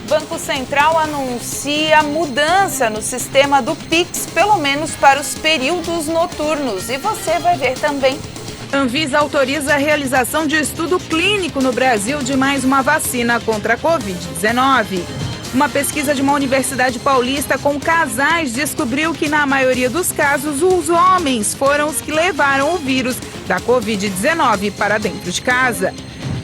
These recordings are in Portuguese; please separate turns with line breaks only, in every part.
Banco Central anuncia mudança no sistema do Pix, pelo menos para os períodos noturnos. E você vai ver também.
Anvisa autoriza a realização de estudo clínico no Brasil de mais uma vacina contra a Covid-19. Uma pesquisa de uma universidade paulista com casais descobriu que, na maioria dos casos, os homens foram os que levaram o vírus da Covid-19 para dentro de casa.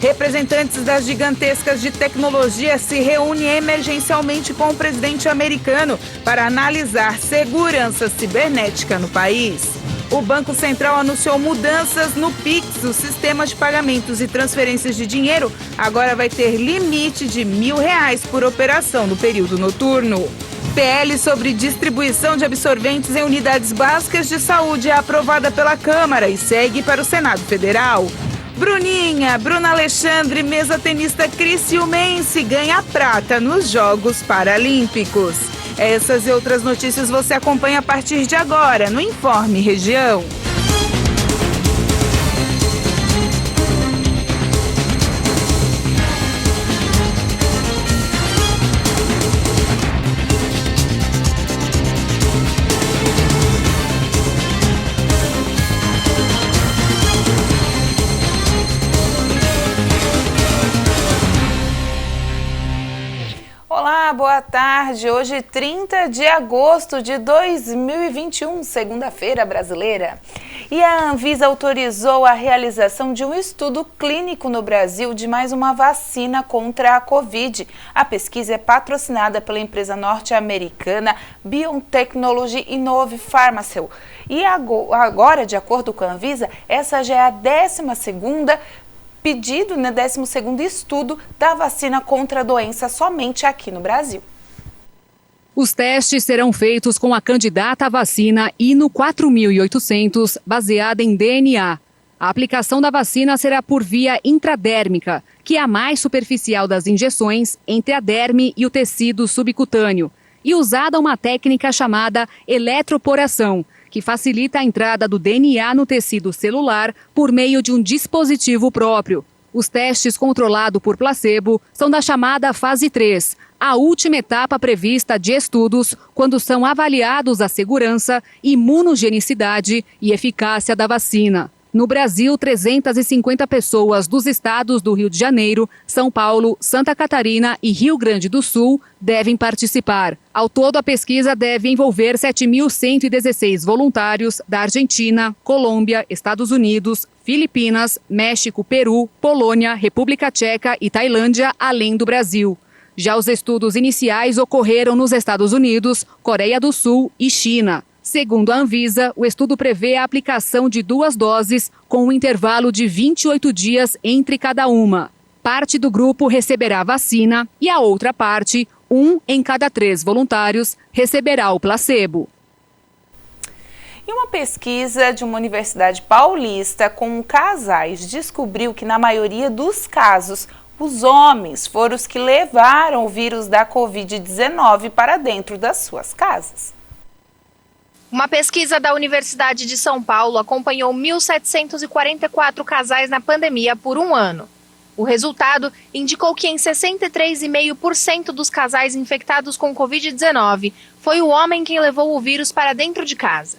Representantes das gigantescas de tecnologia se reúnem emergencialmente com o presidente americano para analisar segurança cibernética no país. O Banco Central anunciou mudanças no Pix, o sistema de pagamentos e transferências de dinheiro agora vai ter limite de R$1.000 por operação no período noturno. PL sobre distribuição de absorventes em unidades básicas de saúde é aprovada pela Câmara e segue para o Senado Federal. Bruna Alexandre, mesa tenista criciumense, ganha prata nos Jogos Paralímpicos. Essas e outras notícias você acompanha a partir de agora no Informe Região.
Olá, boa tarde. Hoje, 30 de agosto de 2021, segunda-feira brasileira. E a Anvisa autorizou a realização de um estudo clínico no Brasil de mais uma vacina contra a Covid. A pesquisa é patrocinada pela empresa norte-americana Biotechnology Inove Pharmaceutical. E agora, de acordo com a Anvisa, essa já é a 12ª pedido, 12º estudo da vacina contra a doença somente aqui no Brasil.
Os testes serão feitos com a candidata à vacina Ino 4800, baseada em DNA. A aplicação da vacina será por via intradérmica, que é a mais superficial das injeções entre a derme e o tecido subcutâneo, e usada uma técnica chamada eletroporação, que facilita a entrada do DNA no tecido celular por meio de um dispositivo próprio. Os testes controlados por placebo são da chamada fase 3, a última etapa prevista de estudos quando são avaliados a segurança, imunogenicidade e eficácia da vacina. No Brasil, 350 pessoas dos estados do Rio de Janeiro, São Paulo, Santa Catarina e Rio Grande do Sul devem participar. Ao todo, a pesquisa deve envolver 7.116 voluntários da Argentina, Colômbia, Estados Unidos, Filipinas, México, Peru, Polônia, República Tcheca e Tailândia, além do Brasil. Já os estudos iniciais ocorreram nos Estados Unidos, Coreia do Sul e China. Segundo a Anvisa, o estudo prevê a aplicação de 2 doses com um intervalo de 28 dias entre cada uma. Parte do grupo receberá a vacina e a outra parte, 1 em cada 3 voluntários, receberá o placebo.
E uma pesquisa de uma universidade paulista com casais descobriu que, na maioria dos casos, os homens foram os que levaram o vírus da Covid-19 para dentro das suas casas.
Uma pesquisa da Universidade de São Paulo acompanhou 1.744 casais na pandemia por um ano. O resultado indicou que em 63,5% dos casais infectados com Covid-19 foi o homem quem levou o vírus para dentro de casa.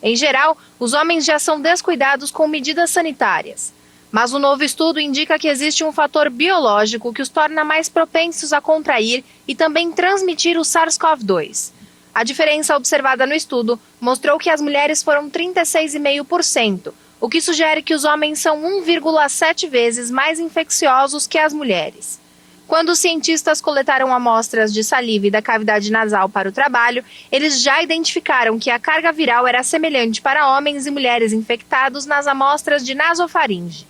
Em geral, os homens já são descuidados com medidas sanitárias. Mas o novo estudo indica que existe um fator biológico que os torna mais propensos a contrair e também transmitir o SARS-CoV-2. A diferença observada no estudo mostrou que as mulheres foram 36,5%, o que sugere que os homens são 1,7 vezes mais infecciosos que as mulheres. Quando os cientistas coletaram amostras de saliva e da cavidade nasal para o trabalho, eles já identificaram que a carga viral era semelhante para homens e mulheres infectados nas amostras de nasofaringe.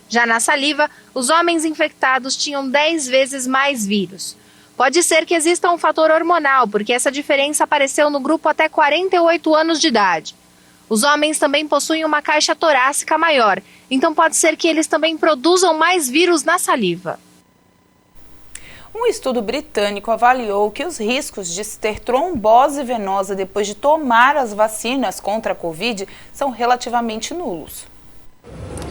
Já na saliva, os homens infectados tinham 10 vezes mais vírus. Pode ser que exista um fator hormonal, porque essa diferença apareceu no grupo até 48 anos de idade. Os homens também possuem uma caixa torácica maior, então pode ser que eles também produzam mais vírus na saliva.
Um estudo britânico avaliou que os riscos de se ter trombose venosa depois de tomar as vacinas contra a Covid são relativamente nulos.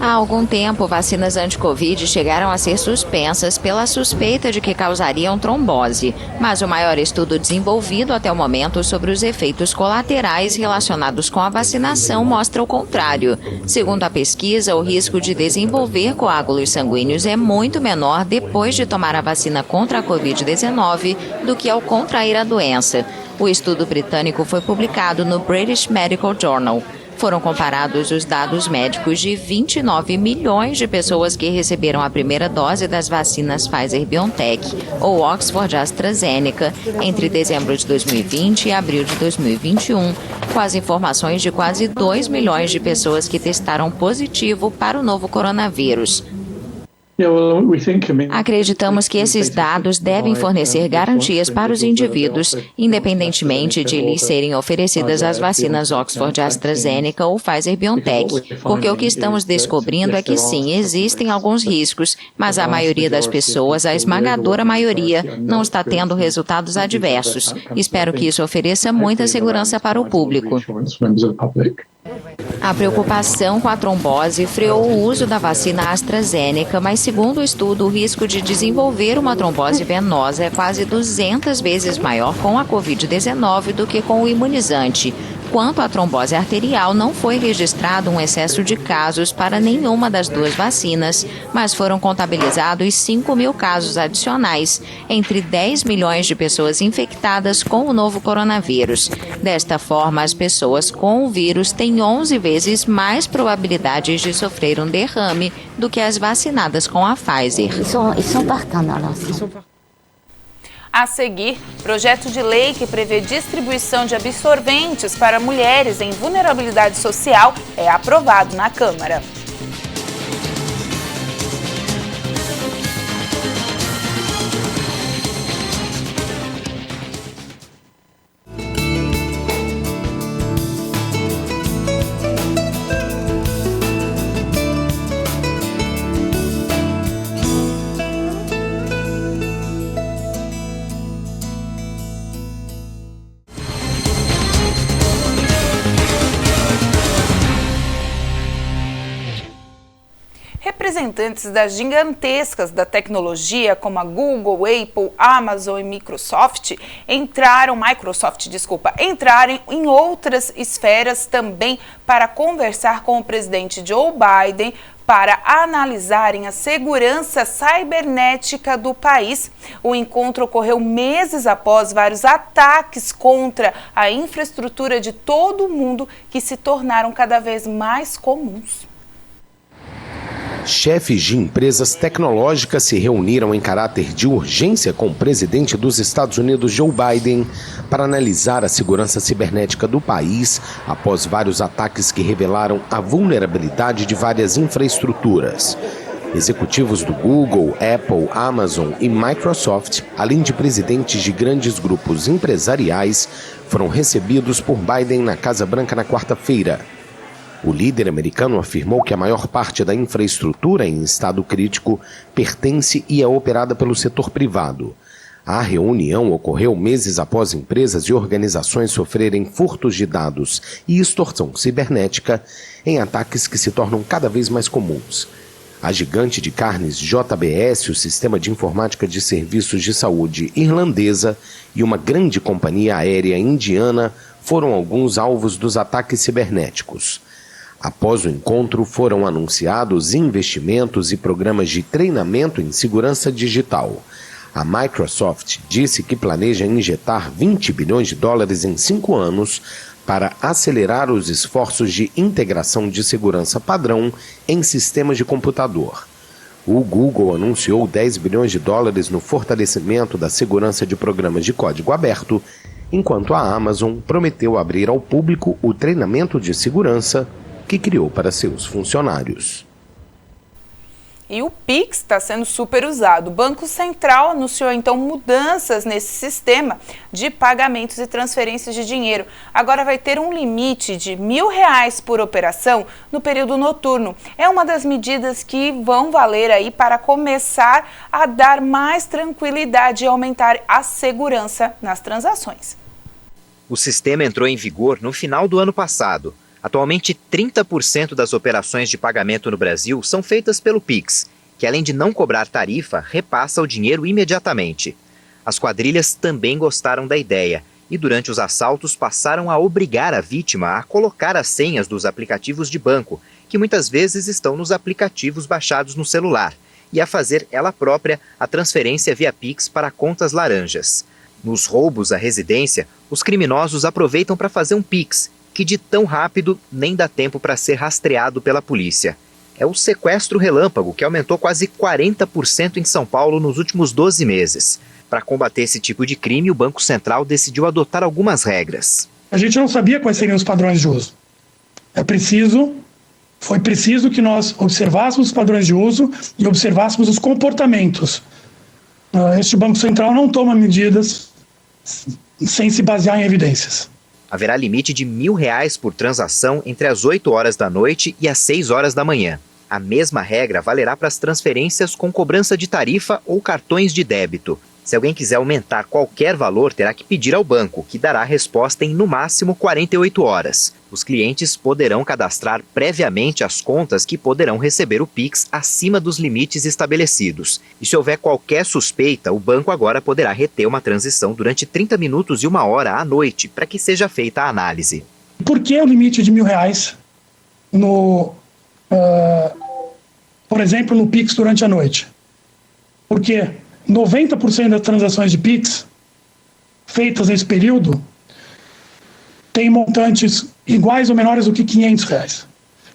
Há algum tempo, vacinas anti-Covid chegaram a ser suspensas pela suspeita de que causariam trombose, mas o maior estudo desenvolvido até o momento sobre os efeitos colaterais relacionados com a vacinação mostra o contrário. Segundo a pesquisa, o risco de desenvolver coágulos sanguíneos é muito menor depois de tomar a vacina contra a Covid-19 do que ao contrair a doença. O estudo britânico foi publicado no British Medical Journal. Foram comparados os dados médicos de 29 milhões de pessoas que receberam a primeira dose das vacinas Pfizer-BioNTech ou Oxford-AstraZeneca entre dezembro de 2020 e abril de 2021, com as informações de quase 2 milhões de pessoas que testaram positivo para o novo coronavírus. Acreditamos que esses dados devem fornecer garantias para os indivíduos, independentemente de lhes serem oferecidas as vacinas Oxford-AstraZeneca ou Pfizer-BioNTech, porque o que estamos descobrindo é que sim, existem alguns riscos, mas a maioria das pessoas, a esmagadora maioria, não está tendo resultados adversos. Espero que isso ofereça muita segurança para o público. A preocupação com a trombose freou o uso da vacina AstraZeneca, mas segundo o estudo, o risco de desenvolver uma trombose venosa é quase 200 vezes maior com a Covid-19 do que com o imunizante. Quanto à trombose arterial, não foi registrado um excesso de casos para nenhuma das duas vacinas, mas foram contabilizados 5 mil casos adicionais, entre 10 milhões de pessoas infectadas com o novo coronavírus. Desta forma, as pessoas com o vírus têm 11 vezes mais probabilidades de sofrer um derrame do que as vacinadas com a Pfizer.
A seguir, projeto de lei que prevê distribuição de absorventes para mulheres em vulnerabilidade social é aprovado na Câmara. Representantes das gigantescas da tecnologia, como a Google, Apple, Amazon e Microsoft, entraram em outras esferas também para conversar com o presidente Joe Biden para analisarem a segurança cibernética do país. O encontro ocorreu meses após vários ataques contra a infraestrutura de todo o mundo que se tornaram cada vez mais comuns.
Chefes de empresas tecnológicas se reuniram em caráter de urgência com o presidente dos Estados Unidos, Joe Biden, para analisar a segurança cibernética do país após vários ataques que revelaram a vulnerabilidade de várias infraestruturas. Executivos do Google, Apple, Amazon e Microsoft, além de presidentes de grandes grupos empresariais, foram recebidos por Biden na Casa Branca na quarta-feira. O líder americano afirmou que a maior parte da infraestrutura em estado crítico pertence e é operada pelo setor privado. A reunião ocorreu meses após empresas e organizações sofrerem furtos de dados e extorsão cibernética em ataques que se tornam cada vez mais comuns. A gigante de carnes JBS, o Sistema de Informática de Serviços de Saúde irlandesa, e uma grande companhia aérea indiana foram alguns alvos dos ataques cibernéticos. Após o encontro, foram anunciados investimentos e programas de treinamento em segurança digital. A Microsoft disse que planeja injetar $20 bilhões em 5 anos para acelerar os esforços de integração de segurança padrão em sistemas de computador. O Google anunciou $10 bilhões no fortalecimento da segurança de programas de código aberto, enquanto a Amazon prometeu abrir ao público o treinamento de segurança que criou para seus funcionários.
E o Pix está sendo super usado. O Banco Central anunciou então mudanças nesse sistema de pagamentos e transferências de dinheiro. Agora vai ter um limite de R$1.000 por operação no período noturno. É uma das medidas que vão valer aí para começar a dar mais tranquilidade e aumentar a segurança nas transações.
O sistema entrou em vigor no final do ano passado. Atualmente, 30% das operações de pagamento no Brasil são feitas pelo Pix, que além de não cobrar tarifa, repassa o dinheiro imediatamente. As quadrilhas também gostaram da ideia e durante os assaltos passaram a obrigar a vítima a colocar as senhas dos aplicativos de banco, que muitas vezes estão nos aplicativos baixados no celular, e a fazer ela própria a transferência via Pix para contas laranjas. Nos roubos à residência, os criminosos aproveitam para fazer um Pix, que de tão rápido nem dá tempo para ser rastreado pela polícia. É o sequestro relâmpago, que aumentou quase 40% em São Paulo nos últimos 12 meses. Para combater esse tipo de crime, o Banco Central decidiu adotar algumas regras.
A gente não sabia quais seriam os padrões de uso. Foi preciso que nós observássemos os padrões de uso e observássemos os comportamentos. Este Banco Central não toma medidas sem se basear em evidências.
Haverá limite de R$1.000 por transação entre as 8 horas da noite e as 6 horas da manhã. A mesma regra valerá para as transferências com cobrança de tarifa ou cartões de débito. Se alguém quiser aumentar qualquer valor, terá que pedir ao banco, que dará a resposta em no máximo 48 horas. Os clientes poderão cadastrar previamente as contas que poderão receber o Pix acima dos limites estabelecidos. E se houver qualquer suspeita, o banco agora poderá reter uma transição durante 30 minutos e 1 hora à noite, para que seja feita a análise.
Por que o limite de R$1.000 por exemplo, no Pix durante a noite? Porque 90% das transações de Pix feitas nesse período têm montantes iguais ou menores do que R$500.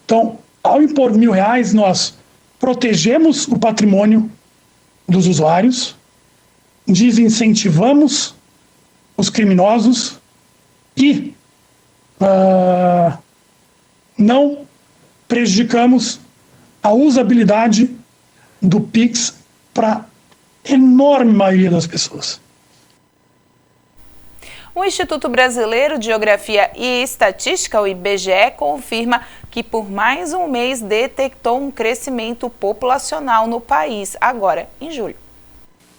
Então, ao impor R$1.000, nós protegemos o patrimônio dos usuários, desincentivamos os criminosos e não prejudicamos a usabilidade do Pix para enorme maioria das pessoas.
O Instituto Brasileiro de Geografia e Estatística, o IBGE, confirma que por mais um mês detectou um crescimento populacional no país, agora em julho.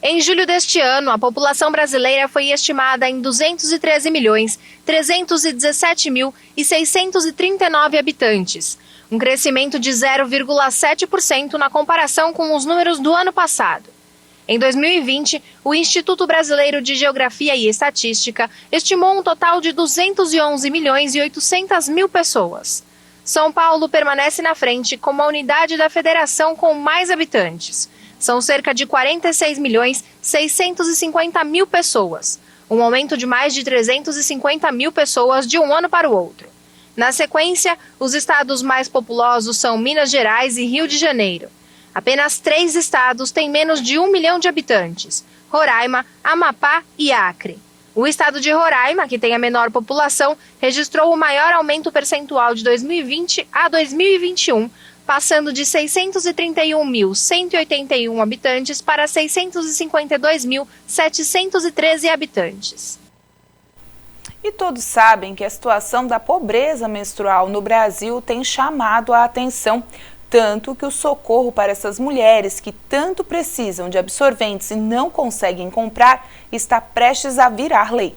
Em julho deste ano, a população brasileira foi estimada em 213.317.639 habitantes, um crescimento de 0,7% na comparação com os números do ano passado. Em 2020, o Instituto Brasileiro de Geografia e Estatística estimou um total de 211.800.000 pessoas. São Paulo permanece na frente como a unidade da federação com mais habitantes. São cerca de 46.650.000 pessoas, um aumento de mais de 350.000 pessoas de um ano para o outro. Na sequência, os estados mais populosos são Minas Gerais e Rio de Janeiro. Apenas 3 estados têm menos de 1 milhão de habitantes: Roraima, Amapá e Acre. O estado de Roraima, que tem a menor população, registrou o maior aumento percentual de 2020 a 2021, passando de 631.181 habitantes para 652.713 habitantes.
E todos sabem que a situação da pobreza menstrual no Brasil tem chamado a atenção. Tanto que o socorro para essas mulheres que tanto precisam de absorventes e não conseguem comprar está prestes a virar lei.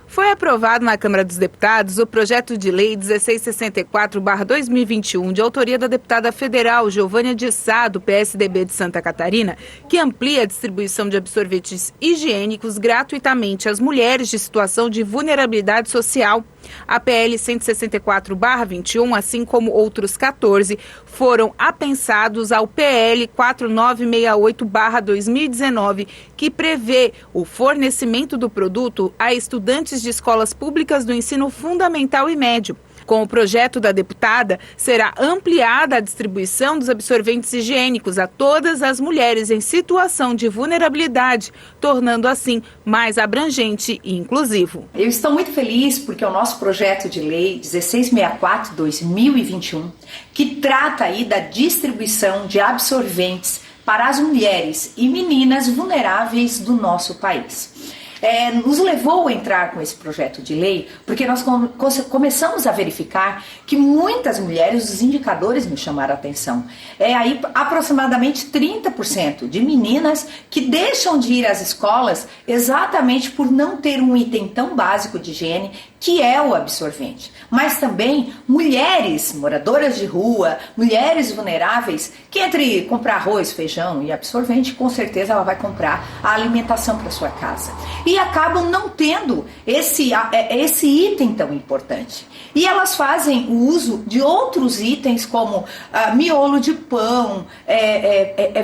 Foi aprovado na Câmara dos Deputados o projeto de lei 1664/2021, de autoria da deputada federal Giovânia de Sá, do PSDB de Santa Catarina, que amplia a distribuição de absorventes higiênicos gratuitamente às mulheres de situação de vulnerabilidade social. A PL 164/21, assim como outros 14, foram apensados ao PL 4968/2019, que prevê o fornecimento do produto a estudantes de escolas públicas do ensino fundamental e médio. Com o projeto da deputada, será ampliada a distribuição dos absorventes higiênicos a todas as mulheres em situação de vulnerabilidade, tornando assim mais abrangente e inclusivo.
Eu estou muito feliz porque o nosso projeto de lei 1664/2021, que trata aí da distribuição de absorventes para as mulheres e meninas vulneráveis do nosso país. nos levou a entrar com esse projeto de lei, porque nós começamos a verificar que muitas mulheres, os indicadores me chamaram a atenção, aí aproximadamente 30% de meninas que deixam de ir às escolas exatamente por não ter um item tão básico de higiene, que é o absorvente. Mas também mulheres moradoras de rua, mulheres vulneráveis, que entre comprar arroz, feijão e absorvente, com certeza ela vai comprar a alimentação para sua casa. E acabam não tendo esse item tão importante. E elas fazem o uso de outros itens como miolo de pão,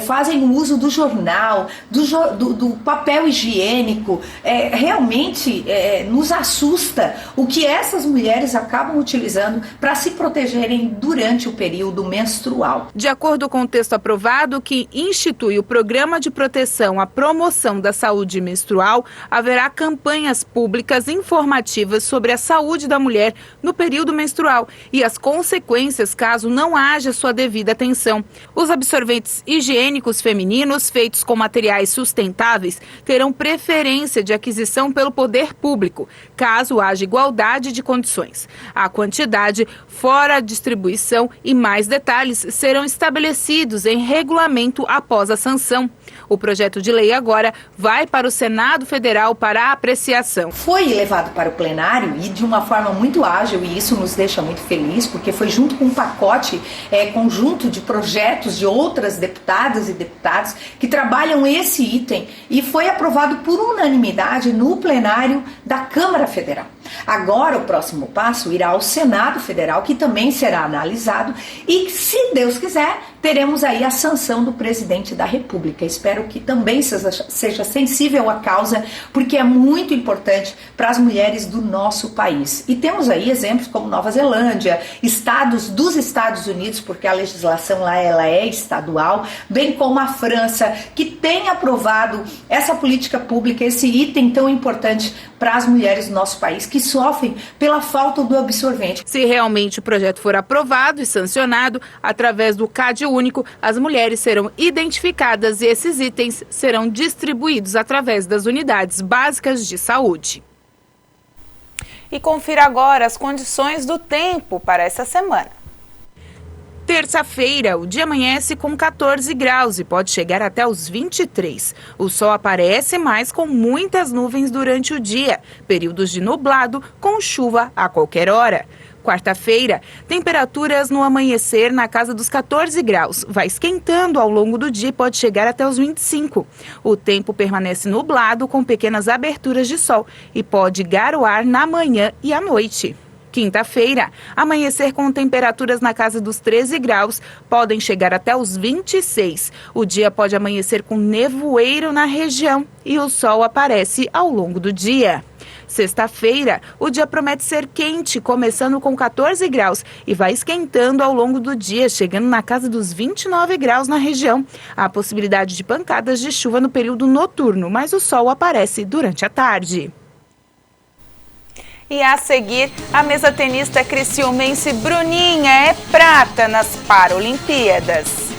fazem o uso do jornal, do papel higiênico. Realmente nos assusta o que essas mulheres acabam utilizando para se protegerem durante o período menstrual.
De acordo com o texto aprovado que institui o Programa de Proteção à Promoção da Saúde Menstrual, haverá campanhas públicas informativas sobre a saúde da mulher no período menstrual e as consequências caso não haja sua devida atenção. Os absorventes higiênicos femininos feitos com materiais sustentáveis terão preferência de aquisição pelo poder público, caso haja igualdade de condições. A quantidade, fora a distribuição e mais detalhes serão estabelecidos em regulamento após a sanção. O projeto de lei agora vai para o Senado Federal para apreciação.
Foi levado para o plenário e de uma forma muito ágil, e isso nos deixa muito feliz, porque foi junto com um pacote conjunto de projetos de outras deputadas e deputados que trabalham esse item, e foi aprovado por unanimidade no plenário da Câmara Federal. Agora o próximo passo irá ao Senado Federal, que também será analisado, e se Deus quiser, teremos aí a sanção do presidente da República. Espero que também seja sensível à causa, porque é muito importante para as mulheres do nosso país. E temos aí exemplos como Nova Zelândia, estados dos Estados Unidos, porque a legislação lá ela é estadual, bem como a França, que tem aprovado essa política pública, esse item tão importante para as mulheres do nosso país, que sofrem pela falta do absorvente.
Se realmente o projeto for aprovado e sancionado, através do CAD único, as mulheres serão identificadas e esses itens serão distribuídos através das unidades básicas de saúde.
E confira agora as condições do tempo para essa semana.
Terça-feira, o dia amanhece com 14 graus e pode chegar até os 23. O sol aparece, mas com muitas nuvens durante o dia, períodos de nublado com chuva a qualquer hora. Quarta-feira, temperaturas no amanhecer na casa dos 14 graus. Vai esquentando ao longo do dia e pode chegar até os 25. O tempo permanece nublado com pequenas aberturas de sol e pode garoar na manhã e à noite. Quinta-feira, amanhecer com temperaturas na casa dos 13 graus, podem chegar até os 26. O dia pode amanhecer com nevoeiro na região e o sol aparece ao longo do dia. Sexta-feira, o dia promete ser quente, começando com 14 graus e vai esquentando ao longo do dia, chegando na casa dos 29 graus na região. Há possibilidade de pancadas de chuva no período noturno, mas o sol aparece durante a tarde.
E a seguir, a mesatenista criciumense Bruninha é prata nas Paralimpíadas.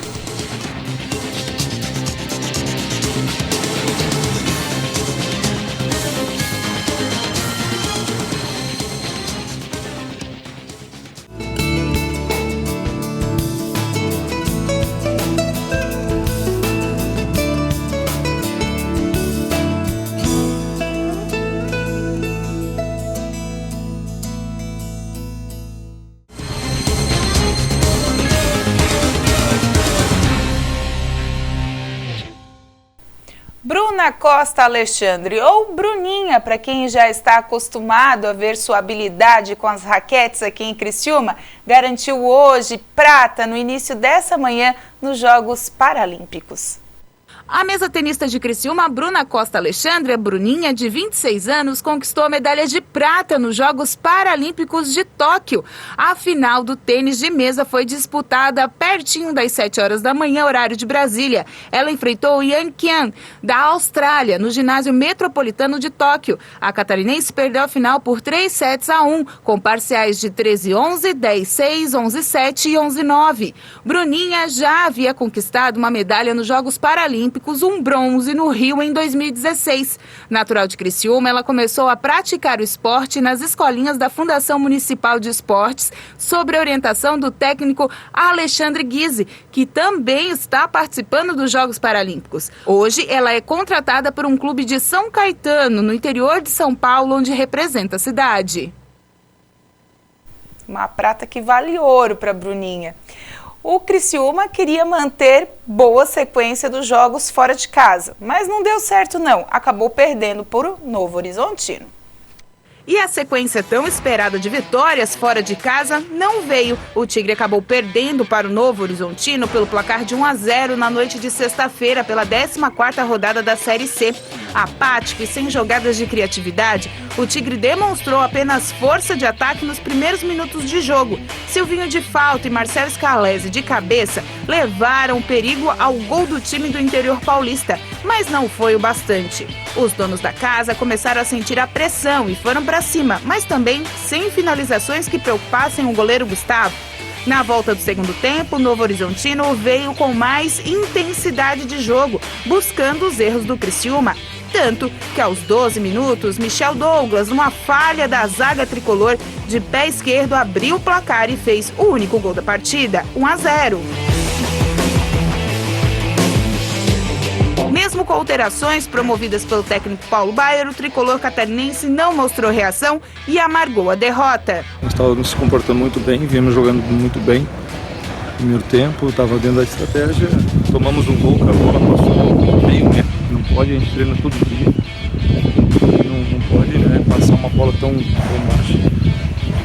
Bruna Costa Alexandre, ou Bruninha, para quem já está acostumado a ver sua habilidade com as raquetes aqui em Criciúma, garantiu hoje prata no início dessa manhã nos Jogos Paralímpicos.
A mesatenista de Criciúma, Bruna Costa Alexandre, a Bruninha, de 26 anos, conquistou a medalha de prata nos Jogos Paralímpicos de Tóquio. A final do tênis de mesa foi disputada pertinho das 7 horas da manhã, horário de Brasília. Ela enfrentou Yan Qian, da Austrália, no ginásio metropolitano de Tóquio. A catarinense perdeu a final por 3-1, com parciais de 13-11, 10-6, 11-7 e 11-9. Bruninha já havia conquistado uma medalha nos Jogos Paralímpicos Paralímpicos um bronze no Rio em 2016. Natural de Criciúma, ela começou a praticar o esporte nas escolinhas da Fundação Municipal de Esportes, sob a orientação do técnico Alexandre Guise, que também está participando dos Jogos Paralímpicos. Hoje, ela é contratada por um clube de São Caetano, no interior de São Paulo, onde representa a cidade.
Uma prata que vale ouro para Bruninha. O Criciúma queria manter boa sequência dos jogos fora de casa, mas não deu certo não, acabou perdendo por o Novo Horizontino.
E a sequência tão esperada de vitórias fora de casa não veio. O Tigre acabou perdendo para o Novo Horizontino pelo placar de 1-0 na noite de sexta-feira pela 14ª rodada da Série C. Apático e sem jogadas de criatividade, o Tigre demonstrou apenas força de ataque nos primeiros minutos de jogo. Silvinho de falta e Marcelo Scalese de cabeça levaram perigo ao gol do time do interior paulista, mas não foi o bastante. Os donos da casa começaram a sentir a pressão e foram para cima, mas também sem finalizações que preocupassem o goleiro Gustavo. Na volta do segundo tempo, o Novo Horizontino veio com mais intensidade de jogo, buscando os erros do Criciúma. Tanto que aos 12 minutos, Michel Douglas, numa falha da zaga tricolor, de pé esquerdo abriu o placar e fez o único gol da partida, 1-0. Mesmo com alterações promovidas pelo técnico Paulo Baier, o tricolor catarinense não mostrou reação e amargou a derrota.
Nós estávamos se comportando muito bem, viemos jogando muito bem no primeiro tempo, estava dentro da estratégia, tomamos um gol, a bola passou meio metro, não pode, a gente treina todo dia, não pode, né, passar uma bola tão baixa.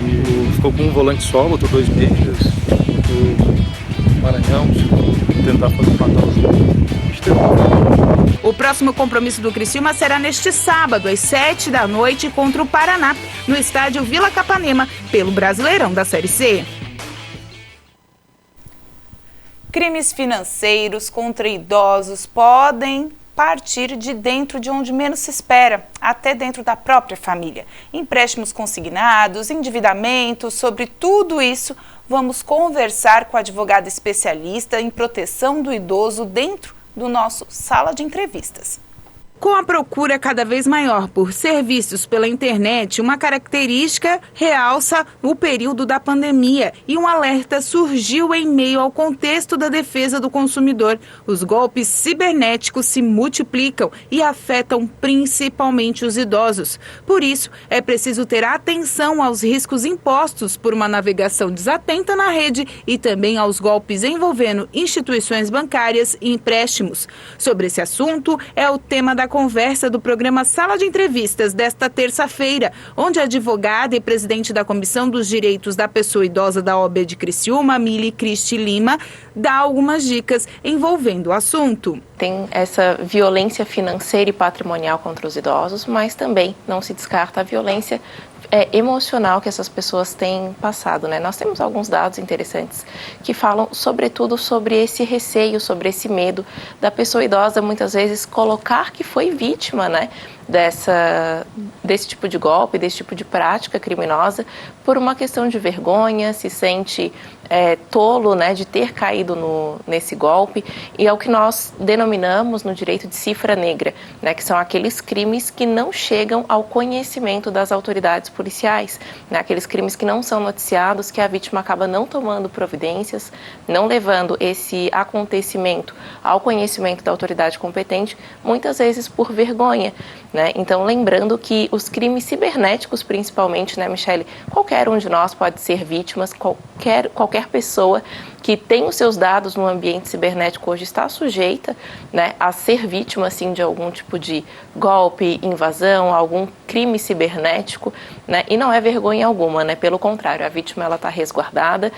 E ficou com um volante só, botou 2 meias, botou Maranhão, tentar matar o jogo.
O próximo compromisso do Criciúma será neste sábado, às 19h, contra o Paraná, no estádio Vila Capanema, pelo Brasileirão da Série C.
Crimes financeiros contra idosos podem partir de dentro de onde menos se espera, até dentro da própria família. Empréstimos consignados, endividamento, sobre tudo isso, vamos conversar com a advogada especialista em proteção do idoso dentro do nosso Sala de Entrevistas.
Com a procura cada vez maior por serviços pela internet, uma característica realça o período da pandemia e um alerta surgiu em meio ao contexto da defesa do consumidor. Os golpes cibernéticos se multiplicam e afetam principalmente os idosos. Por isso, é preciso ter atenção aos riscos impostos por uma navegação desatenta na rede e também aos golpes envolvendo instituições bancárias e empréstimos. Sobre esse assunto, é o tema da conversa do programa Sala de Entrevistas desta terça-feira, onde a advogada e presidente da Comissão dos Direitos da Pessoa Idosa da OAB de Criciúma, Mili Cristi Lima, dá algumas dicas envolvendo o assunto.
Tem essa violência financeira e patrimonial contra os idosos, mas também não se descarta a violência emocional que essas pessoas têm passado, né? Nós temos alguns dados interessantes que falam sobretudo sobre esse receio, sobre esse medo da pessoa idosa muitas vezes colocar que foi vítima, né, desse tipo de golpe, desse tipo de prática criminosa, por uma questão de vergonha, se sente tolo, né, de ter caído nesse golpe, e é o que nós denominamos no direito de cifra negra, né, que são aqueles crimes que não chegam ao conhecimento das autoridades policiais, né, aqueles crimes que não são noticiados, que a vítima acaba não tomando providências, não levando esse acontecimento ao conhecimento da autoridade competente, muitas vezes por vergonha, né? Então, lembrando que os crimes cibernéticos, principalmente, né, Michele, qualquer um de nós pode ser vítima, qualquer pessoa que tem os seus dados no ambiente cibernético hoje está sujeita, né, a ser vítima, assim, de algum tipo de golpe, invasão, algum crime cibernético, né, e não é vergonha alguma, né, pelo contrário, a vítima ela está resguardada,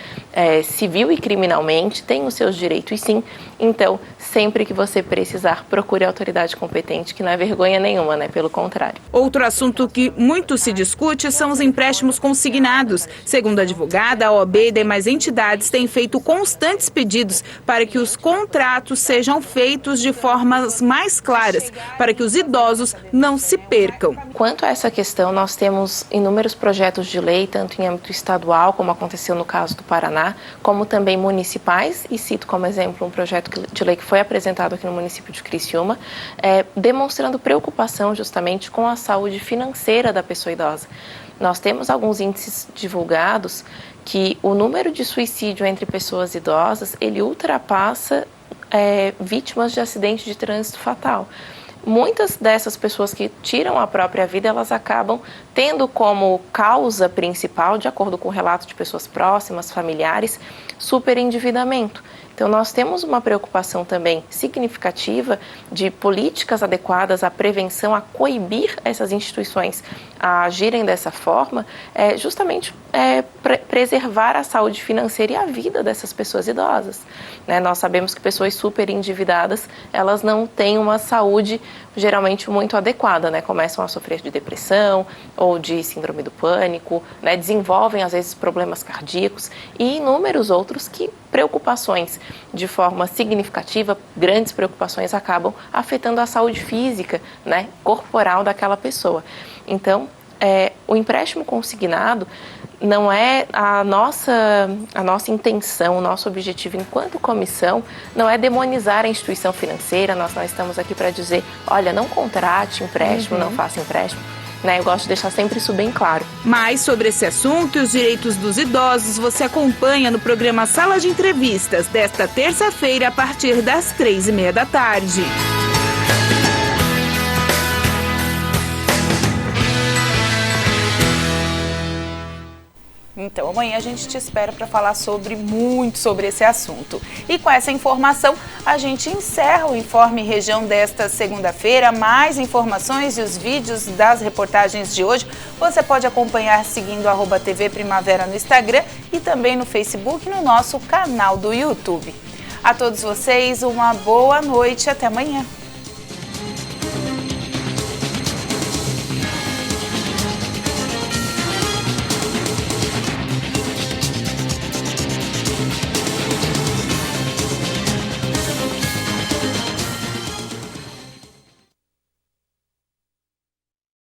civil e criminalmente, tem os seus direitos sim, então sempre que você precisar, procure a autoridade competente, que não é vergonha nenhuma, né, pelo contrário.
Outro assunto que muito se discute são os empréstimos consignados. Segundo a advogada, a OAB e demais entidades têm feito constantes pedidos para que os contratos sejam feitos de formas mais claras, para que os idosos não se percam.
Quanto a essa questão, nós temos inúmeros projetos de lei, tanto em âmbito estadual, como aconteceu no caso do Paraná, como também municipais, e cito como exemplo um projeto de lei que foi apresentado aqui no município de Criciúma, demonstrando preocupação justamente com a saúde financeira da pessoa idosa. Nós temos alguns índices divulgados que o número de suicídio entre pessoas idosas, ele ultrapassa vítimas de acidente de trânsito fatal. Muitas dessas pessoas que tiram a própria vida, elas acabam tendo como causa principal, de acordo com o relato de pessoas próximas, familiares, superendividamento. Então, nós temos uma preocupação também significativa de políticas adequadas à prevenção, a coibir essas instituições a agirem dessa forma, justamente preservar a saúde financeira e a vida dessas pessoas idosas. Nós sabemos que pessoas super endividadas, elas não têm uma saúde geralmente muito adequada, começam a sofrer de depressão ou de síndrome do pânico, desenvolvem às vezes problemas cardíacos e inúmeros outros preocupações de forma significativa, grandes preocupações acabam afetando a saúde física, corporal daquela pessoa. Então, o empréstimo consignado não é a nossa intenção, o nosso objetivo enquanto comissão não é demonizar a instituição financeira. Nós não estamos aqui para dizer, olha, não contrate empréstimo, não faça empréstimo. Eu gosto de deixar sempre isso bem claro.
Mais sobre esse assunto e os direitos dos idosos você acompanha no programa Sala de Entrevistas desta terça-feira a partir das 3:30 da tarde.
Então, amanhã a gente te espera para falar muito sobre esse assunto. E com essa informação, a gente encerra o Informe Região desta segunda-feira. Mais informações e os vídeos das reportagens de hoje você pode acompanhar seguindo @TV Primavera no Instagram e também no Facebook e no nosso canal do YouTube. A todos vocês, uma boa noite e até amanhã.